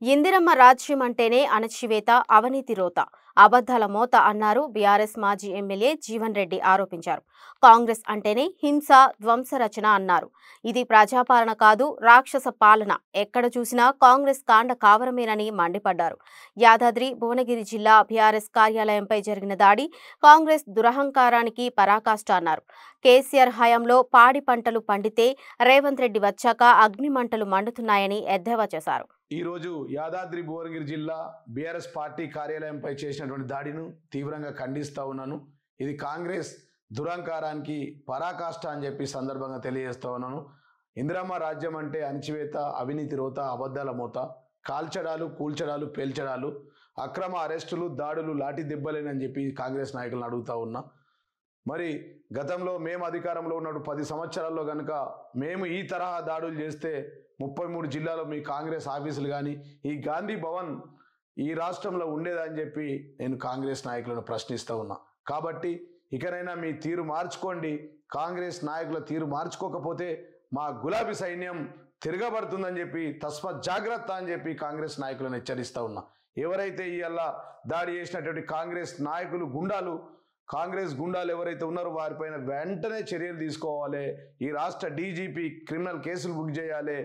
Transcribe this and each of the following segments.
ఇందిరమ్మ రాజ్యం అంటేనే అణచివేత, అవినీతి రోత, అబద్ధాల మోత అన్నారు బీఆర్ఎస్ మాజీ ఎమ్మెల్యే జీవన్ రెడ్డి ఆరోపించారు. కాంగ్రెస్ అంటేనే హింస, ధ్వంసరచన అన్నారు. ఇది ప్రజాపాలన కాదు, రాక్షస పాలన. ఎక్కడ చూసినా కాంగ్రెస్ కాండ కావరమేనని మండిపడ్డారు. యాదాద్రి భువనగిరి జిల్లా బీఆర్ఎస్ కార్యాలయంపై జరిగిన దాడి కాంగ్రెస్ దురహంకారానికి పరాకాష్ట అన్నారు. కేసీఆర్ హయాంలో పాడి పంటలు పండితే రేవంత్ రెడ్డి వచ్చాక అగ్నిమంటలు మండుతున్నాయని ఎద్దేవా చేశారు. ఈరోజు యాదాద్రి భువనగిరి జిల్లా బీఆర్ఎస్ పార్టీ కార్యాలయంపై చేసినటువంటి దాడిని తీవ్రంగా ఖండిస్తూ ఉన్నాను. ఇది కాంగ్రెస్ దురహంకారానికి పరాకాష్ట అని చెప్పి సందర్భంగా తెలియజేస్తూ ఉన్నాను. ఇందిరమ్మ రాజ్యం అంటే అణచివేత, అవినీతి రోత, అబద్ధాల మోత, కాల్చడాలు, కూల్చడాలు, పేల్చడాలు, అక్రమ అరెస్టులు, దాడులు, లాఠీ దెబ్బలేనని చెప్పి కాంగ్రెస్ నాయకులను అడుగుతూ ఉన్నా. మరి గతంలో మేము అధికారంలో ఉన్నప్పుడు 10 సంవత్సరాల్లో కనుక మేము ఈ తరహా దాడులు చేస్తే 33 జిల్లాలో మీ కాంగ్రెస్ ఆఫీసులు కానీ ఈ గాంధీ భవన్ ఈ రాష్ట్రంలో ఉండేదని చెప్పి నేను కాంగ్రెస్ నాయకులను ప్రశ్నిస్తూ ఉన్నా. కాబట్టి ఇకనైనా మీ తీరు మార్చుకోండి. కాంగ్రెస్ నాయకుల తీరు మార్చుకోకపోతే మా గులాబీ సైన్యం తిరగబడుతుందని చెప్పి తస్మాత్ జాగ్రత్త అని చెప్పి కాంగ్రెస్ నాయకులను హెచ్చరిస్తూ ఉన్నా. ఎవరైతే ఇవాళ దాడి చేసినటువంటి కాంగ్రెస్ నాయకులు కాంగ్రెస్ గుండాలు ఎవరైతే ఉన్నారో వారిపైన వెంటనే చర్యలు తీసుకోవాలి. ఈ రాష్ట్ర డీజీపీ క్రిమినల్ కేసులు బుక్ చేయాలి.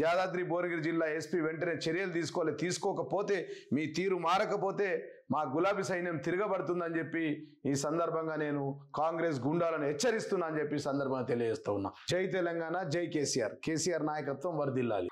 యాదాద్రి భువనగిరి జిల్లా ఎస్పీ వెంటనే చర్యలు తీసుకోవాలి. తీసుకోకపోతే మీ తీరు మారకపోతే మా గులాబీ సైన్యం తిరగబడుతుందని చెప్పి ఈ సందర్భంగా నేను కాంగ్రెస్ గుండాలను హెచ్చరిస్తున్నా అని చెప్పి సందర్భంగా తెలియజేస్తూ ఉన్నా. జై తెలంగాణ, జై కేసీఆర్. కేసీఆర్ నాయకత్వం వర్ధిల్లాలి.